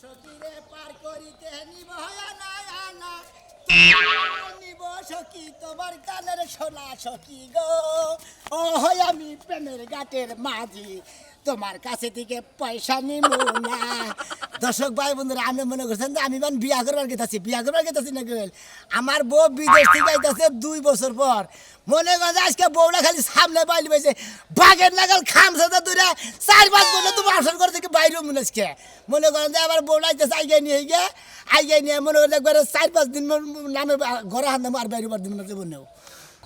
সখীরে পার করিতে নিব না নিব সখী তোমার কানের সোনা সখী গো ও হয় আমি প্রেমের ঘাটের মাঝি তোমার কাছে থেকে পয়সা নিব না। দর্শক ভাই বন্ধুরা আপনি মনে করছেন যে আমি বিয়া করবার গেতাছি না গেল আমার বউ বিদেশ থেকে আইতাছে 2 বছর পর মনে করে আজকে বউটা খালি সামনে বাইলি পাইছে বাঘের নাগাল খামসাতে দূরে 4-5 ঘন্টা তোমার আসর করে থেকে বাইরে মনেসকে মনে করেন যে আমার বউটা আইতাছে আইগে নিয়ে মনে করে একবার 4-5 দিন নামে ঘরে হান আর বাইরে বার দিন না জীবনেও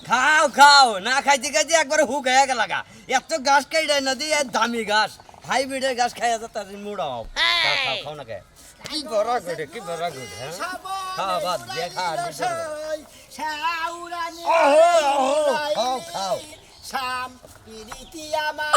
খাও খাও না খাইতে খাইতে একবার হুক হয়ে গেল গা এত ঘাস খাই দেয় না দিয়ে দামি ঘাস হাইব্রিডের ঘাস খাই আছে তার মুড়াও খাও খাও না কে কি বড় গুড হ্যাঁ খাও বাদ দেখা খাও খাও শাম পিরিতি আমার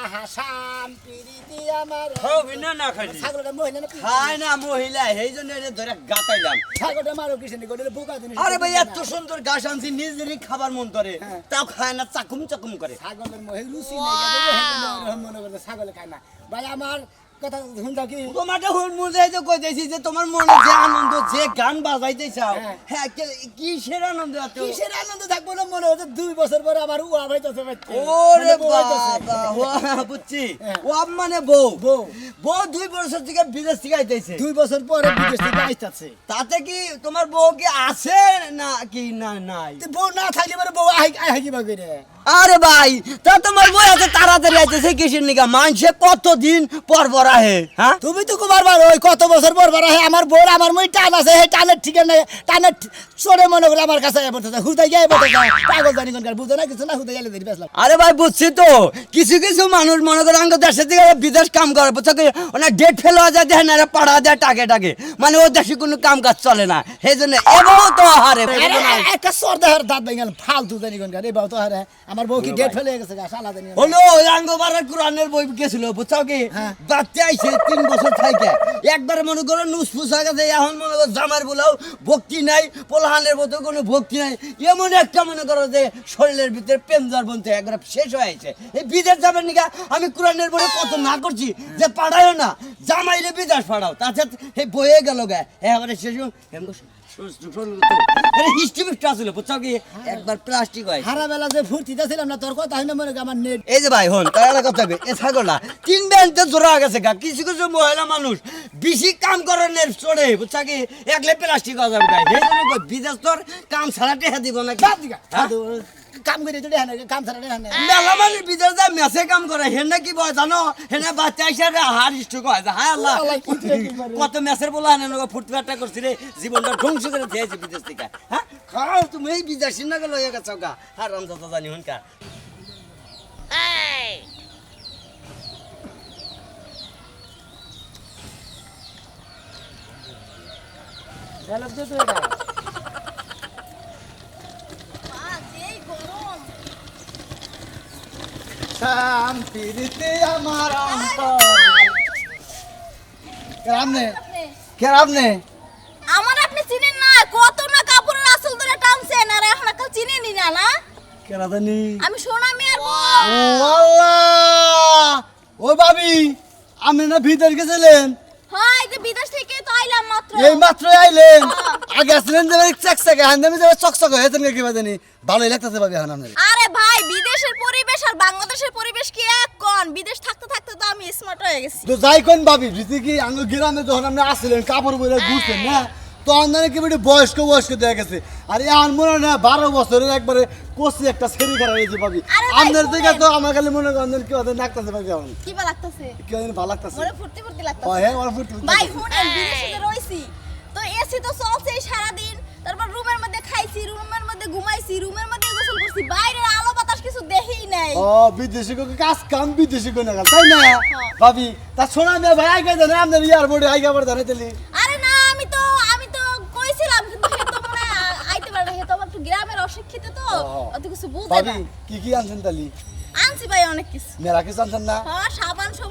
আহা শাম পিরিতি আমার খাও বিনা না খাইলি ছাগলটা মহিলা না খায় না মহিলা এই জন্য এটা ধরে গাতাইলাম ছাগলটা মারো কিসেনি গোলে বোকা দিন আরে ভাই এত সুন্দর ঘাস আনছি নিজেরই খাবার মন করে তাও খায় না চাকুম চাকুম করে ছাগলের মহে রুচি নাই মনে করে ছাগলে খায় না ভাই আমার কথা শুনতা কি তোমারটা হুল মুজাই তো কই দিয়েছি যে তোমার মনে যে আনন্দ যে গান বাজাইতে চাও হ্যাঁ কিসের আনন্দ এত কিসের আনন্দ থাকবো না মনে হচ্ছে 2 বছর পরে আমার উয়া ভাইতেছে ওরে বাবা ওয়া বুঝছি ও মানে বউ 2 বছর থেকে বিদেশ থেকে আইতেছে 2 বছর পরে বিদেশ থেকে আইতাছে তাতে কি তোমার বউ কি আছে না কি না নাই বউ না থাকলে পরে বউ আই কি বাকি রে আরে ভাই তা তোমার বউ আছে তাড়াতাড়ি আইতেছে কিসের নিকা মানুষে কতদিন পর পর আহে হ্যাঁ তুমি তো কুমারবার ওই কত বছর পর পর আহে আমার বউ আমার মই টান আছে সেই টানের ঠিকানা নাই টানের চড়ে মনে করে আমার কাছে বলতেছে হুদাই গিয়ে বলতেছে পাগল জানি কোনকার বুঝো না কিছু না হুদাই গেলে ধরে বেসলাম আরে ভাই বুঝছি তো কিছু কিছু মানুষ মনে করে আঙ্গ দেশের থেকে বিদেশ কাম করে বুঝছো কি ওনার ডেট ফেল হয়ে যায় দেখেন না পাড়া দেয় টাকে মানে ও দেশে কোনো কাম কাজ চলে না সেই জন্য এবারও তো হারে একটা সর্দার দাঁত ভেঙে গেল ফালতু জানি কোনকার এবারও তো হারে আমার বউ কি ডেট ফেলে গেছে শালা জানি হলো আঙ্গ বারার কোরআনের বই গেছিল বুঝছো কি বাচ্চা আইছে 3 বছর থেকে একবারে মনে করো নুসফুস হয়ে গেছে এখন মনে করো জামার বলাও ভক্তি নাই পোলাহানের মতো কোনো ভক্তি নাই এমন একটা মনে করো যে শরীরের ভিতরে পেঞ্জার বনতে একবার শেষ হয়ে আছে এই বিদেশ যাবেন নিকা আমি কোরআনের বই কত না করছি যে পাঠায়ও না জামাইলে বিদেশ পাঠাও তাছাড়া এই বয়ে গেল গা এবারে শেষ একবার প্লাস্টিক হয় হারা বেলা যে ফুর্তিতে ছিলাম না তোর কথা হইনা মনে আমার নেট এই যে ভাই হন তার কথা এ ছাগলটা 3 বেঞ্চে জোড়া গেছে গা কিছু কিছু মহিলা মানুষ বেশি কাম করার চড়ে বুঝছা কি একলে প্লাস্টিক হয়ে যাবে গাই এই জন্য বিদেশ তোর কাম ছাড়াতে হাতি গো না কাম করে তো দেখানে কাম ছাড়া দেখানে মেলা মানে বিদেশ যায় মেসে কাম করে হেন কি বয় জানো হেন বাচ্চা হিসাবে হার স্ট্রোক হয় হায় আল্লাহ কত মেসের বলা হেন ফুটফাটটা করছি রে জীবনটা ধ্বংস করে দিয়েছে বিদেশ থেকে হ্যাঁ খাও তুমি এই বিদেশি না গেল হয়ে গেছো গা আর রামদাদা জানি হনকা ঝালক দে তো এটা শান্তিতে আমার অন্তর কেরামনে আমার আপনি চিনেন না কত না কাপড়ের আসল ধরে টানছেন আর এখন কাল চিনেনি না না কেরাদানি আমি সোনা মিয়ার ও আল্লাহ ও ভাবি আপনি না ভিতর গেছিলেন হয় যে বিদেশ থেকে তো আইলাম মাত্র এই মাত্র আইলেন আগে আসলেন যে চকচকে হান্দামি যে চকচকে হয়েছেন কি বাজানি ভালোই লাগতেছে ভাবি এখন আপনার আরে ভাই বিদেশের পরিবেশ আর বাংলাদেশের পরিবেশ কি এক কোন বিদেশ থাকতে থাকতে তো আমি স্মার্ট হয়ে গেছি তো যাই কোন ভাবি যদি কি আঙ্গ গ্রামে যখন আপনি আসলেন কাপড় বলে ঘুরছেন না তখন জানি কি বেটি বয়স্ক দেখা গেছে আর এখন মনে হয় না 12 বছরের একবারে কোসি একটা ছেড়ি করা হয়েছে ভাবি আপনার থেকে তো আমার খালি মনে করেন কি হতে নাকতেছে ভাবি এখন কি ভালো লাগতেছে কি ভালো লাগতেছে ওরে ফুর্তি ফুর্তি লাগতেছে হ্যাঁ ওরা ফুর্তি ভাই শুনেন বিদেশে যে রইছি তো এসি তো চলছে সারা দিন তারপর রুমের মধ্যে খাইছি রুমের মধ্যে ঘুমাইছি রুমের মধ্যে গোসল করছি বাইরের আলো বাতাস কিছু দেখিই নাই ও বিদেশি কো কাজ কাম বিদেশি কো না তাই না ভাবি তা শোনা মে ভাই আইগা দেন আপনার ইয়ার বডি আইগা বড় ধরে তেলি আরে না আমি তো কইছিলাম কিন্তু হে তো মনে আইতে পারে হে তো একটু গ্রামের অশিক্ষিত তো অত কিছু বুঝে না ভাবি কি আনছেন তালি আনছি ভাই অনেক কিছু মেরা কিছু আনছেন না হ্যাঁ সাবান আনছি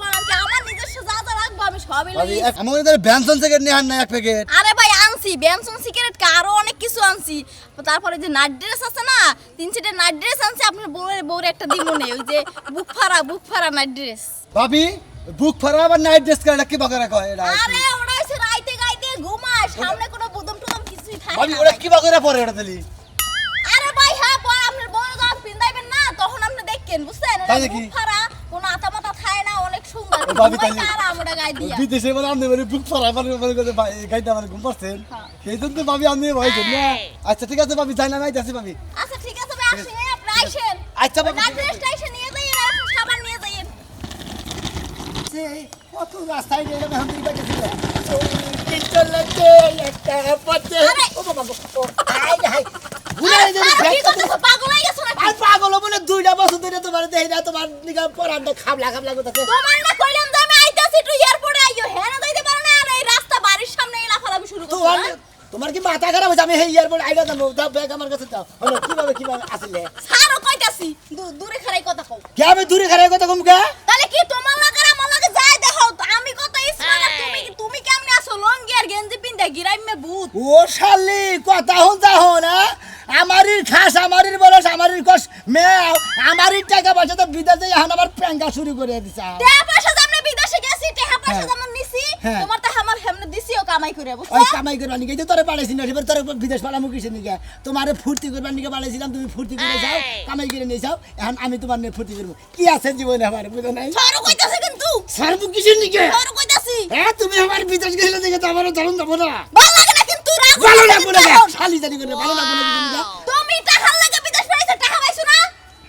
আমার নিজস্ব যা যা রাখবো আমি সবই ভাবি লই আমার এদের বেনসন থেকে নিয়ে আন না এক প্যাকেট আরে ভাই আনছি বেনসন সিগারেট আরো অনেক কিছু আনছি তারপরে যে নাইট ড্রেস আছে না 3 নাইট ড্রেস আনছি আপনার বউরে একটা দিমনে ওই যে বুক ফাড়া নাইট ড্রেস ভাবি বুক ফারা আবার নাইট ড্রেস করে কি বাগারা কয় এটা আরে ওরা এসে রাইতে গাইতে ঘুমায় সামনে কোনো বুদম টুদম কিছুই থাকে ভাবি না ওরা কি বাগারা পরে এটা তালি আরে ভাই হ্যাঁ পর আপনার বড় দাম পিন্দাইবেন না তখন আপনি দেখেন বুঝছেন তাই নাকি? ফারা কোনো আতা মাথা খায় না অনেক সুন্দর ও ভাবি তাইলে- আর আমরা গাই দিয়া বিদেশে মানে আপনি মানে বুক ফারা মানে করে গাইতে মানে ঘুম পাচ্ছেন সেই জন্য তো ভাবি আপনি হয়েছেন না আচ্ছা ঠিক আছে ভাবি যাই না নাই যাচ্ছি ভাবি আচ্ছা ঠিক আছে ভাই আসেন আপনি আইসেন আচ্ছা ভাবি, না ঠিক আছে। ড্রেসটা এসে নিয়ে যাইয়েন আর একটু সাবান নিয়ে যাইয়েন সে কত রাস্তায় গেলে এখন তুই দেখেছিল চলতে একটা পথে আরে! ও বাবা গো, ও, হাই হাই ঘুরে আরে, যদি আরে, কি ব্যাগটা করতেছো? পাগল হয়ে গেছো নাকি? আর পাগল বলে 2টা বছর ধরে তোমার দেই না তোমার নিগা পরান্ডে খাবলা খাবলা করতেছে তোমার না কইলাম যে আমি আইতাছি একটু এয়ারপোর্টে আইও হ্যাঁ না যাইতে পারো না আর এই রাস্তা বাড়ির সামনে এলা ফলাবি শুরু করছো তোমার হ্যাঁ? তোমার কি মাথা খারাপ হয়েছে আমি এই এয়ারপোর্ট আইগা যাবো দাও ব্যাগ আমার কাছে দাও হলো কিভাবে আসলে ছাড়ো কইতাছি দূরে খারাই কথা কও কে আমি দূরে খারাপ কথা কম কে তাহলে কি তোমার লাগার আমার লাগে যাই দেখো তো আমি কত স্মার্ট আর তুমি কেমনে আছো লঙ্গি আর গেঞ্জি পিন্দা গিরাইমে ভূত ও শালি কথা হন যাও না আমারির খাস আমারির বলস আমারির কস মে আমারির টাকা পয়সা তো বিদেশে এখন আবার প্যাঙ্কা শুরু করে দিছা টাকা পয়সা জামনে বিদেশে গেছি টাকা পয়সা হ্যাঁ। যেমন নিছি হ্যাঁ। তোমার তো আমার হেমনে দিছিও কামাই করে বুঝছো ওই কামাই করবার নিকে যে তোরে পাঠাইছি না এবার তোরে বিদেশ পালামু কিসের নিকে তোমারে ফুর্তি করবার নিকে পাঠাইছিলাম তুমি ফুর্তি করে যাও কামাই করে নিয়ে যাও এখন আমি তোমার নিয়ে ফুর্তি করবো কি আছে জীবনে আমার বুঝো নাই ছাড়ো কইতাছি কিন্তু সারবু কিসের নিকে ছাড়ো কইতাছি হ্যাঁ তুমি আমার বিদেশ গেছিলে দেখে তো আমারও ধরুন যাবো না ভালো লাগে না কিন্তু রাগ ভালো করতেছো লাগবো না কিন্তু এখন। শালি জানি করে ভালো লাগবো না কিছু নিকে। তুমি টাকা লাগে বিদেশ পাইছো টাকা পাইছো না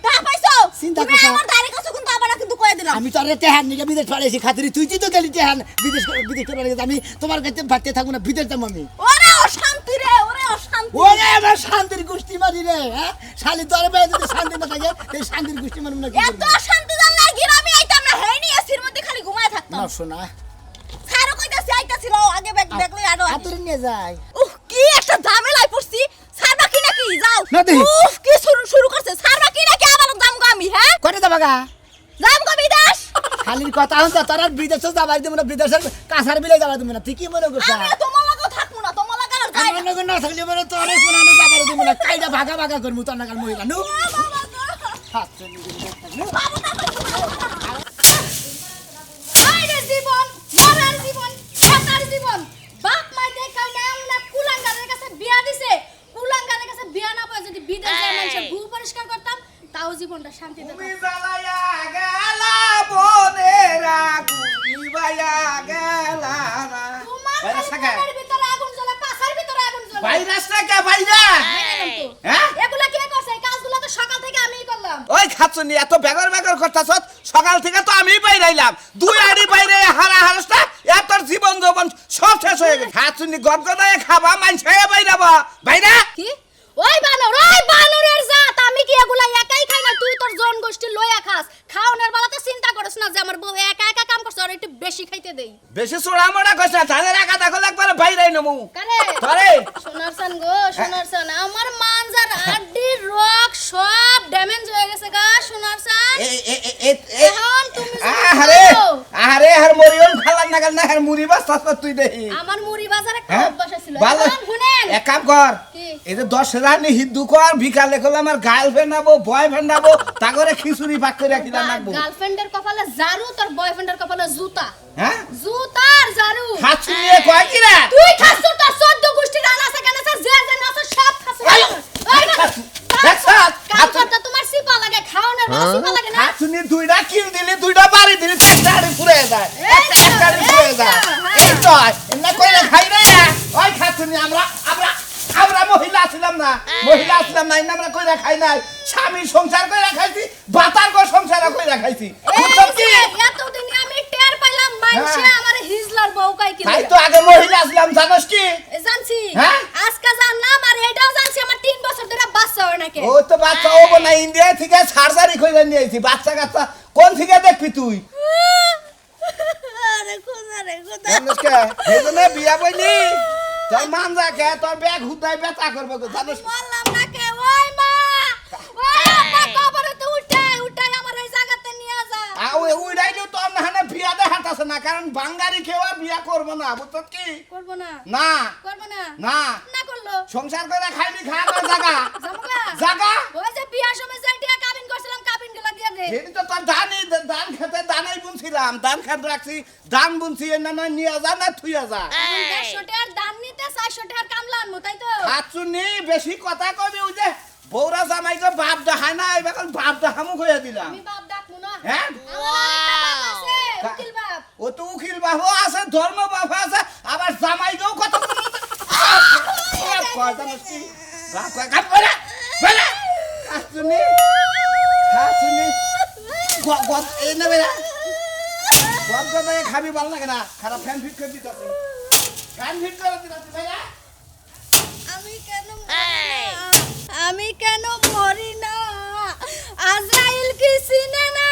টাকা পাইছো চিন্তা তুমি করছো। আমার ধারে কাছে কিন্তু আবার কিন্তু কয়ে দিলাম আমি তোর টেহান নিকে বিদেশ পাঠাইছি খাতিরি তুই তো গেলি টেহান বিদেশ করবার নিকে আমি তোমার কাছে ভাবতে থাকবো না বিদেশ যাবো আমি ওরে অশান্তি রে ওরে অশান্তি ওরে আমার শান্তির গোষ্ঠী মারি রে হ্যাঁ শালি তোর ভাই যদি শান্তি না থাকে এই শান্তির গোষ্ঠী মারবো না কি এত অশান্তি জানলে গিরামি আইতাম না হেই নি এসির মধ্যে খালি ঘুমায় থাকতাম না শোনা ছাড়ো কইতাছি আইতাছিল আগে ব্যাগ দেখলে আরো হাতুড়ি নিয়ে যাই উফ কি একটা ঝামেলায় পড়ছি ছাড়বা কি নাকি যাও না দেখি। উফ কি শুরু করছে ছাড়বা কি নাকি আবার দাম গো আমি হ্যাঁ করে যাবা গা দাম গো বিদেশ শালির কথা হচ্ছে তোর আর বিদেশে যাবার দিব না বিদেশের কাছার বিলে যাবার দিব না তুই কি মনে করছিস আমি তোমার লাগেও থাকবো না তোমার লাগা আর যাই আমার না লগে না থাকলে বলে তোর কোনো আনো যাবার দিব না কাইটা ভাগা ভাগা করমু তোর নাগাল মহিলা নু হাতুড়ি নিয়ে যাই, নু। আইরে জীবন মরার জীবন বেকার জীবন বাপ মা দেখাও না এমন এক কুলাঙ্গারের কাছে বিয়া দিছে কুলাঙ্গারের কাছে বিয়া না পায় যদি বিদেশ যায় মানুষের গু পরিষ্কার করতাম তাও জীবনটা শান্তিতে তুমি কাটতো। জ্বালায়া গেলা বনেরা কুইবায়া গেলা না তোমার ভাইরাস খালি থাকে? মনের ভিতরে আগুন জ্বলে পাছার ভিতরে আগুন জ্বলে ভাইরাস থাকে ভাইরা দেখলাম তো। হ্যাঁ এগুলা কে করছে এই কাজগুলো তো সকাল থেকে আমিই করলাম ওই খাচ্ছনি এত বেগর বেগর করতাছ সকাল থেকে তো আমি বাইরাইলাম দুই আড়ি বাইরে হারা হারসটা এত জীবন যৌবন সব শেষ হয়ে গেছে খাচ্ছনি গদগদায় খাবা মানছে বাইরাবা বাইরা কি ওই বানরের জাত আমি কি এগুলা একাই খাই না তুই তোর জন গোষ্ঠী লইয়া খাস খাওনের বেলাতে চিন্তা করিস না যে আমার বউ একা একা কাম করছে আর একটু বেশি খাইতে দেই বেশি চোরা মোড়া কইছ ধানের একা দেখো একবার বাইরাই নমু কারে ধরে সোনার সান গো সোনার সান আমার মানজার আড্ডির রক সব ড্যামেজ হয়ে গেছে গা সোনার সান এখন তুমি যদি আরে বলো, আরে আর মরিয়ন খালার নাগাল না আর মুড়ি বাস তুই দেখি আমার মুড়ি বাজারে একটা হ্যাঁ? অভ্যাস ছিল ভালো। এখন শুনেন এক কাম কর কি? এই যে 10 রানি হিন্দু কর বিকালে করলে আমার গার্লফ্রেন্ড আবো বয়ফ্রেন্ড আবো তাগরে খিচুড়ি ভাগ করে রাখিলাম নাকবো গার্লফ্রেন্ডের কপালে জারু তোর বয়ফ্রেন্ডের কপালে জুতা হ্যাঁ জুতার জারু হাতছু নিয়ে কয় কি রে তুই খাস তোর 14 গোষ্ঠী রানা আছে কেন আছে যে যে নাচ সব খাস এই, কাম করতে তোমার সিপা লাগে খাওনের বেলা সিপা লাগে না হাতছু নিয়ে দুইটা কিল দিলি দুইটা বাড়ি দিলি চারটা হাড়ি পুড়ে যায় একটা হাড়ি পুড়ে যায় এই তো এমনা কইরা খাই রে ওই খাতছু নিয়ে আমরা মহিলা ছিলাম না আমরা কইরা খাই নাই স্বামী সংসার কইরা খাইছি বাতার গো সংসার কইরা খাইছি বুঝছো কি এতদিন আমি টের পাইলাম মানছে হ্যাঁ। আমার হিজলার বউ কাই কি তাই তো আগে মহিলা ছিলাম জানোস কি জানছি হ্যাঁ? আজকে জানলাম আর এটাও জানছি আমার 3 বছর ধরে বাচ্চা হয় নাকি ও তো বাচ্চা ও না ইন্ডিয়া থেকে সার্জারি কইরা নিয়ে আইছি বাচ্চা কাচ্চা কোন থেকে দেখবি তুই আরে খোদা রে খোদা জানোস কে এইজন্য বিয়া বইলি তোর মান যাকে তোর ব্যাগ হুদাই বেচা করবে গো জানোস বললাম না কে ওই মা ওই আব্বা কবরে তো উঠাই আমার এই জায়গাতে নিয়ে যা ওই উড়াইলেও তো না হানে বিয়া দেখাতাছে না কারণ বাঙালি কেউ আর বিয়া করবো না বুঝছ কি করব না না করব না না না করলো সংসার করে খাইবি খাওয়া জায়গা জামুগা জায়গা ওই যে বিয়ার সময় যে টিয়া কাবিন করছিলাম কাবিন গুলো দিয়ে দে এই তো তোর ধান খেতে দানাই বুনছিলাম, ধান খেত রাখছি, ধান বুনছি, না না নিয়ে যা না থুইয়া যা। 150 টাকার দাম নিতে 400 টাকার কামলা আনবো তাই তো হাতছুনি বেশি কথা কবি, ওই যে বৌরা জামাইকে বাপ দেখায় না, এবার বাপ দেখামু কইয়া দিলাম। আমি বাপ ডাকবো না হ্যাঁ? আমার আরেকটা বাপ আছে উকিল বাপ ও তো উকিল বাবু আছে, ধর্ম বাবু আছে, আবার জামাইকেও কত খাবি ভালো লাগে না, খারাপ ফ্যান ফিট করে দিতে ফ্যান ফিট করে দিতে ভাইয়া। আমি কেন মরি না আজরাইল কি চিনে না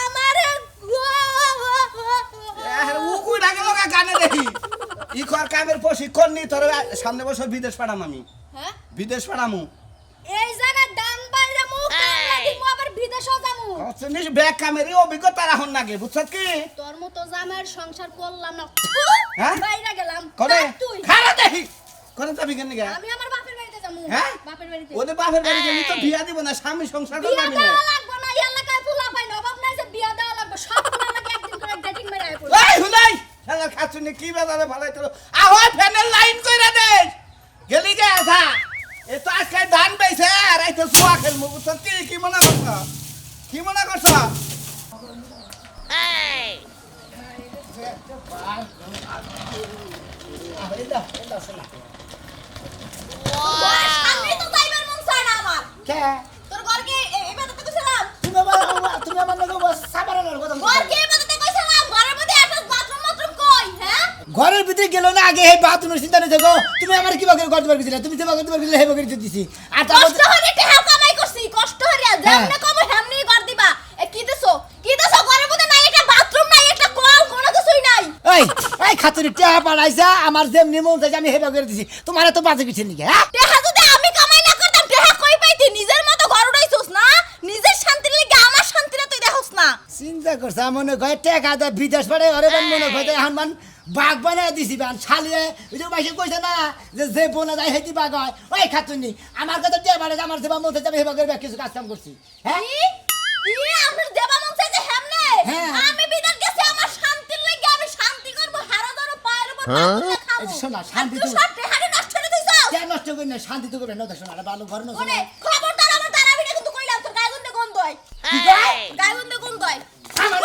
আমারে উকুই লাগে লোকা গানে দেখি ই কর কামের প্রশিক্ষণ নি, তোর সামনে বছর বিদেশ পাঠাম আমি, হ্যাঁ বিদেশ পাঠামু। এই জায়গায় দান বাইরে মুখ কামলা দিমু আবার বিদেশও যামু চিনিস ব্যাগ কামেরই অভিজ্ঞতা রাখুন নাগে, বুঝছত কি? তোর মতো জামাইয়ের সংসার করলাম না হ্যাঁ? বাইরে গেলাম করে তুই খারা দেখি করে যাবি কেন গা? আমি আমার বাপের বাড়িতে যামু হ্যাঁ? বাপের বাড়িতে ওদের বাপের বাড়ি গেলি তো বিয়া দিব না, স্বামী সংসার বিয়া করবি না। দেওয়া লাগবে না এলাকায় পোলা পাই না অভাব নাই যে বিয়া দেওয়া লাগবে সব পোলা লাগে একদিন করে ডেটিং মেরে আয় পড়ে এই হুলাই শালা খাচ্ছুনি কি বাজারে ভালাই তোর আহয় ফ্যানের লাইন কইরা দে গেলি গে আসা এ তো আজকে ধান বেইছে আর এই তো জুয়া খেলমু, বুঝছত কি? কি মনে করছ, কি মনে করছ? তোর সামনে তো যাইবার মন চায় না আমার। কে তোর ঘরকে এবারে তো কইছিলাম, তুমি আমার লগে সাবারের কথা ঘরকে এবারে তো কইছিলাম, ঘরের মধ্যে একটা বাথরুম কই, হ্যাঁ? ঘরের ভিতরে গেল না আগে এই বাথরুমের চিন্তা নেই দেখো, তুমি আমার কি বাকি করতে পারছিলে, তুমি সেবা করতে পারছিলে হেবা করে দিছি। আর তারপর কষ্ট হরে টাকা কামাই করছি, কষ্ট হরে যেমনে কম হেমনি কর দিবা। এ কি দেছো ঘরের মধ্যে নাই, একটা বাথরুম নাই, একটা কল, কোনো কিছুই নাই। এই খাতুরি টেহা পাড়াইছা আমার যেমনি মন চাইছে আমি হেবা করে দিছি, তোমার এত বাজে কিছু নাকি? হ্যাঁ টাকা যদি আমি কামাই না করতাম টাকা কই পাইতি? নিজের মতো ঘর উড়াইছস না, নিজের শান্তির লাগি আমার শান্তিটা তুই দেখছস না। চিন্তা করছ মনে হয় টেকা দা বিদেশ পড়ে আরে মনে হয় এখন মান বাঘ বানায় দিছি বান শালিয়ে ওই যে মাসে কইছে না যে বোনা যায় হেতি বাঘ হয়। ওই খাতুনি আমার কথা দিয়ে বাড়ে আমার সেবা মন চাইছে আমি হেবা করে কিছু কাজ কাম করছি। হ্যাঁ আপনার দেবা মন চাইছে হেমনে? হ্যাঁ। আমি বিদেশ গেছি আমার শান্তির লাগি, আমি শান্তি করব, হারা ধরো পায়ের উপর খাবো। এই যে শোনা, শান্তি তুই তো- সব টাকা নষ্ট করে দিছস। কেন নষ্ট করি না, শান্তি তো করবে না তো শোনা ভালো ঘর নষ্ট ওরে খবরদার আমার দাঁড়াবি না কিন্তু কইলাম তোর গায়ে গন্ধে গন্ধ হয়। গায়ে গন্ধে গন্ধ হয়। আমার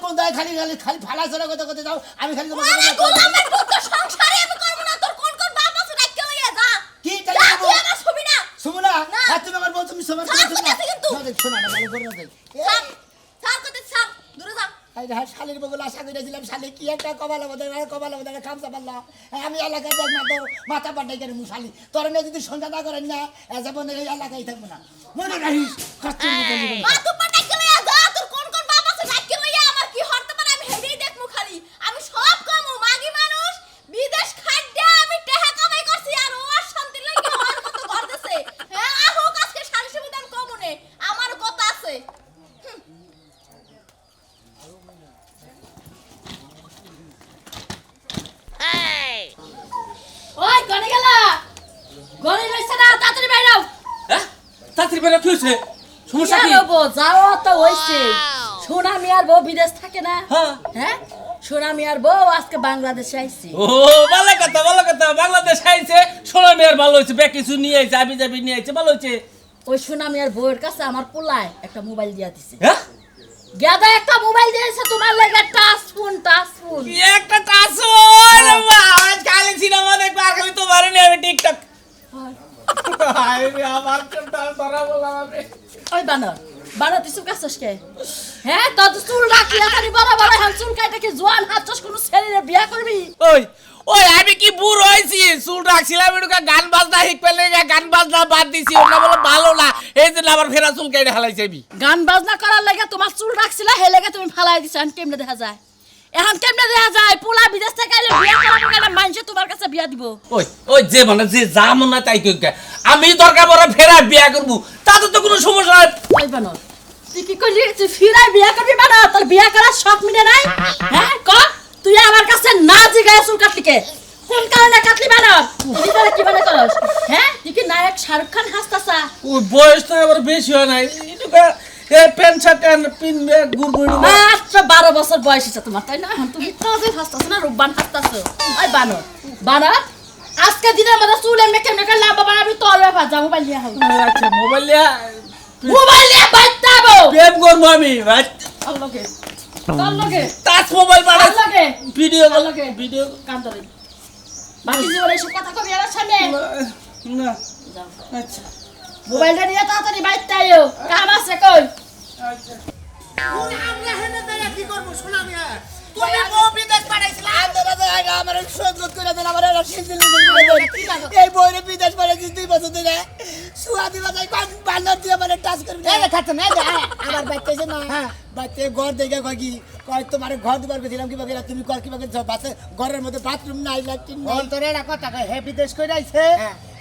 কোন দায় খালি খালি খালি ফালা চড়া কথা কথা যাও আমি খালি তোমার ওরে কথা গোলামের পুত্র সংসারে আমি করব না, তোর কোন কোন বাপ আছে রাখতে লইয়া যা। কি যা, তাই তুই আমার ছবি না। শুনো না না। আর তুমি আমার বউ তুমি সবার ছাড় কথা করতেছি কিন্তু। শোনা না ভালো করে না ছাড়, ছাড় করতে ছাড়, দূরে যা। শালির বগুলো আশা করেছিলাম শালি কি একটা কপাল আমাদের খামসা পারলা আমি এলাকায় দেখ না তোর মাথা পাঠাই কেন শালি তোর নিয়ে যদি সন্ধ্যা না করেন না যেমন এই এলাকায় থাকবো না মনে রাখিস মা তুই পাটাকে লইয়া যা, তোর কোন কোন বাপ আছে রাখতে লইয়া আমার কি হরতে পারে আমি হেডেই দেখমু খালি। আমি সব কমু মাগি মানুষ, বিদেশ খাদ্য আমি টাকা কামাই করছি আর ও আর শান্তি লাগি আর কত ঘর দেছে। হ্যাঁ আহো আজকে শালি সুবিধা আমি কমু নে, আমার কথা আছে। ওই গনে গেলা গনে রইছে না তাড়াতাড়ি বাইরে আও হ্যাঁ তাড়াতাড়ি বেরো, কি হয়েছে? সমস্যা কি? যাবো যাওয়া তো হইছে সোনা মিয়ার বউ বিদেশ থাকে না হ্যাঁ। হ্যাঁ সোনা মিয়ার বউ আজকে বাংলাদেশে আইছে ও ভালো কথা, ভালো কথা। বাংলাদেশ আইছে, সোনা মেয়ের ভালো হয়েছে, ব্যাগ কিছু নিয়ে আইছে, আবি যাবি নিয়ে আইছে, ভালো হয়েছে। ওই সোনা মিয়ার বউয়ের কাছে আমার পোলায় একটা মোবাইল দিয়া দিছে হ্যাঁ গেদা একটা মোবাইল দিয়েছে তোমার লাগে টাচ ফোন কি একটা টাসো রে আজ কালি সিনেমা দেখবা, আর খালি তোমার নিয়ে আমি টিকটক। আই রে আমার চোখটা ধরা বললাম আমি। ওই বানর বানর তুই চুল কাছস কে হ্যাঁ তোর তো চুল রাখি এখানে বড় বড় হাত চুল কাইটা কি জোয়ান হাত চস কোনো ছেলেরে বিয়া করবি ওই ওই আমি কি বুড়ো হয়েছি? চুল রাখছিলাম একটু গান বাজনা শিখ পেলে, গান বাজনা বাদ দিছি, ওটা বলে ভালো না, এই জন্য আবার ফেরা চুল কেটে হালাইছে আমি। গান বাজনা করার লাগে তোমার চুল রাখছিলা হে লাগে তুমি ফালাই দিছো এখন কেমনে দেখা যায় এখন কেমনে দেখা যায় পোলা বিদেশ থেকে আইলে বিয়া করার গেলে মানুষে তোমার কাছে বিয়া দিব ওই ওই যে মানে যে যা মনে হয় তাই কই, আমি দরকার পড়ে ফেরা বিয়া করবো, তাতে তো কোনো সমস্যা নাই। ওই বানর তুই কি করলি তুই ফিরাই বিয়া করবি বানর তোর বিয়া করার শখ মিটে নাই হ্যাঁ ক তুই আমার কাছে না জিগায় চুল কাটলি কে কোন কারণে কাটলি বানর তুই তাহলে কি মনে করস হ্যাঁ তুই কি নায়ক শাহরুখ খান হাসতাছা ওই বয়স তো আবার বেশি হয় নাই একটু প্যান্ট শার্ট পিনবে গুড়গুড়ি মাত্র 12 বছর বয়স হয়েছে তোমার তাই না এখন তুমি তাজে হাসতাছো না রূপবান হাসতাছো ওই বানর বানর আজকে দিনের মধ্যে চুল এমনি কেমনে করে লাভ বাবা আমি তোর ব্যাপার যা মোবাইল নিয়ে হাই আচ্ছা মোবাইল নিয়ে বাইতাবো প্রেম করবো আমি আল্লাহকে আল্লাহকে টাচ মোবাইল বাড়া আল্লাহকে ভিডিও আল্লাহকে ভিডিও কান ধরে বাকি জীবনে এসব কথা কবি আমার সামনে না যাও আচ্ছা মোবাইলটা নিয়ে তাড়াতাড়ি বাইতে আইও কাম আছে কই আমরা হেনে দাঁড়া কি করবো শোনা মিয়া তুমি বউ বিদেশ পাঠাইছিলা আমরা দাঁড়া আমার সহ্য করে দেন আমার সিজিল এই বউরে বিদেশ পাঠাইছি 2 বছর ধরে সুয়া দিবা যাই কোন বান্দর দিয়ে মানে টাচ করবি এই খাতে না আমার বাইতেছে না বাইতে ঘর দেখে কই কি কই তোমার ঘর দিবার কইছিলাম কিভাবে তুমি কর কিভাবে বাসে ঘরের মধ্যে বাথরুম নাই ল্যাট্রিন নাই অন্তরে একটা কথা কয় হে বিদেশ কই আইছে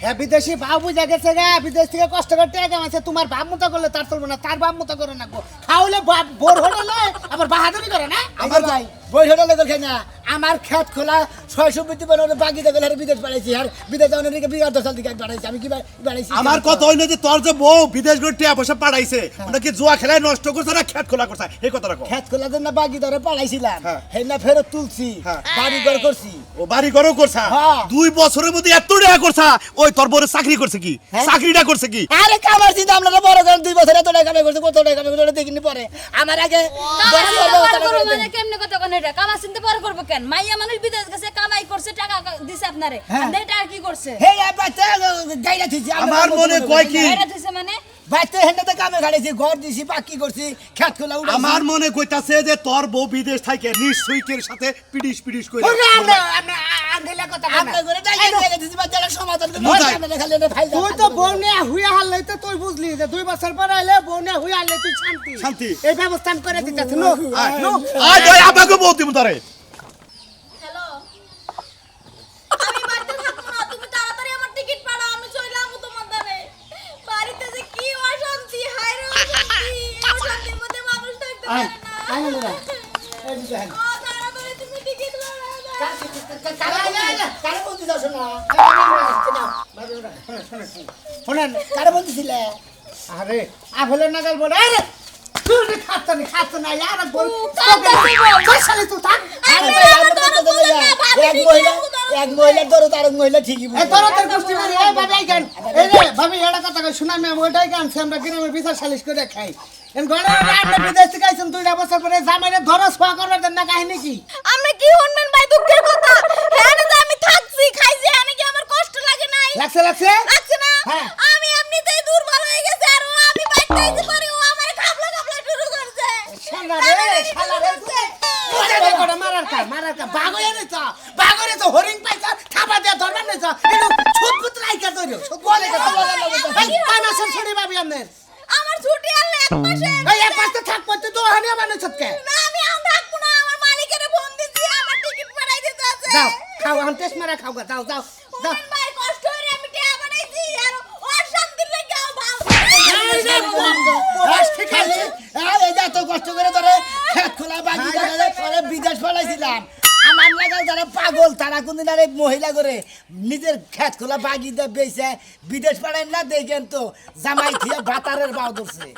হে বিদেশি ভাব বুঝা গেছে গে বিদেশ থেকে কষ্ট করে টাকা আছে তোমার বাপ মতো করলে তার চলবে না তার বাপ মতো করে নাকবো খাওলে বোর হলে আবার বাহাদুরি করে না আমার ভাই বই হোটেলে দেখে না আমার খেত খোলা 600 বিটি বানানো বাকি দেখে আর বিদেশ পাঠাইছি আর বিদেশ যাওয়ার দিকে বিগত 10 সাল থেকে পাঠাইছি আমি কি পাঠাইছি আমার কথা হইলো যে তোর যে বউ বিদেশ গিয়ে টাকা পয়সা পাঠাইছে ওটা কি জুয়া খেলায় নষ্ট করছে না খেত খোলা করছে এই কথাটা কও খেত খোলা জন্য বাকি ধরে পাঠাইছিলাম হেই না ফেরত তুলছি বাড়ি ঘর করছি ও বাড়ি ঘরও করছা হ্যাঁ। 2 বছরের মধ্যে এত টাকা করছা ওই তোর বড় চাকরি করছে কি চাকরিটা করছে কি আরে কামার চিন্তা আমরা বড় করেন 2 বছরে এত টাকা কামাই করছে কত টাকা কামাই করছে দেখিনি পরে আমার আগে বড় বড় মানে কেমনে কথা কোন এটা কামা চিনতে পার করব কেন মাইয়া মানুষ বিদেশ গেছে কামাই করছে টাকা দিছে আপনারে আপনি টাকা কি করছে হেই বাচ্চা গাইরা থিছি আমার মনে কয় কি এটা দিছে মানে বাচ্চা হেন্ডাতে কামে খাড়াইছি ঘর দিছি বাকি করছি খেত খোলা উড়াইছি আমার মনে কইতাছে যে তোর বউ বিদেশ থাকে নিশ্চয়ই সাথে পিডিশ কইরা আমরা আঙ্গেলা কথা কয় না। আপনি করে টাকা দিয়ে দিছি বাচ্চারা সমাধান করে বুঝাই। আপনারা খালি এটা ফাইল তুই তো বউ নিয়ে হুইয়া হারলে তো তুই বুঝলি যে 2 বছর পর আইলে বউ নিয়ে হুইয়া হারলে তুই শান্তি শান্তি। এই ব্যবস্থা আমি করে দিতেছি নো নো আয় দই আমাকে বউ দিমু তারে হ্যালো আমি বাড়িতে থাকবো না তুমি তাড়াতাড়ি আমার টিকিট পাঠাও আমি চইলাম তোমার দ্বারে বাড়িতে যে কি অশান্তি হায় রে অশান্তি এই অশান্তির মধ্যে মানুষ থাকতে পারে না এই দেখেন ও, তাড়াতাড়ি তুমি টিকিট পাঠাও কারে বলতে যাও শোনা শুনেন কারে বলতেছিলে আরে আফেলের নাগাল বড় আরে তুই খাচ্ছ না यार বল কই সালে তুই থাক আরে ভাই আমরা তো বলে এক মহিলার দরদ আরেক মহিলা ঠিকই এই বুঝে তোরদের গোষ্ঠী মারি এই ভাবি আইগান এই রে ভাবি এটা কথা কই শুনা আমি ওইটাই গান আমরা গ্রামে বিচার সালিশ করে খাই এন গড়ে আমরা বিদেশ থেকে আইছেন 2 বছর পরে জামাইরে ধরস ফা করবার দেন না কাহিনী কি আমরা কি শুনবেন ভাই দুঃখের কথা হ্যাঁ না যে আমি থাকছি খাইছি হ্যাঁ কি আমার কষ্ট লাগে নাই লাগছে লাগছে লাগছে না হ্যাঁ। আমি এমনিতেই দুর্বল হয়ে গেছে আর ও আমি বাইতে আইছি পরে ও আমারে খাবলা খাবলা শুরু করছে শালা রে ওরে বড় মারার কা বাগরে তো হরিং পাইছা খাবা দিয়া ধরবার নেছ এনো ছুটপুত রাইকা ধরিও বলে কথা ভাই কামাসের ছড়ি ভাবি আমনের আমার ছুটি আনলে এক মাসে এই এক পাশে থাকবো তুই তো হানিয়া মানে ছটকে না আমি আর থাকবো না আমার মালিকের ফোন দিছি আমার টিকিট পাঠাই দিতে আছে যাও খাও আন টেস্ট মারা খাও গা, যাও যাও যাও শুনেন ভাই কষ্ট হইরে আমি টাকা বানাইছি আর ওর শান্তির লাগি ভালো বাস ঠিক আছে এই যে এত কষ্ট করে ধরে খেত খোলা বাকি ধরে পরে বিদেশ পাঠাইছিলাম আমার লাগা যারা পাগল তারা কোনদিন আর এই মহিলা করে নিজের খেত খোলা বাগি দিয়ে বেচে বিদেশ পাঠায় না দেখেন তো জামাই থিয়া ভাতারের বাউ ধরছে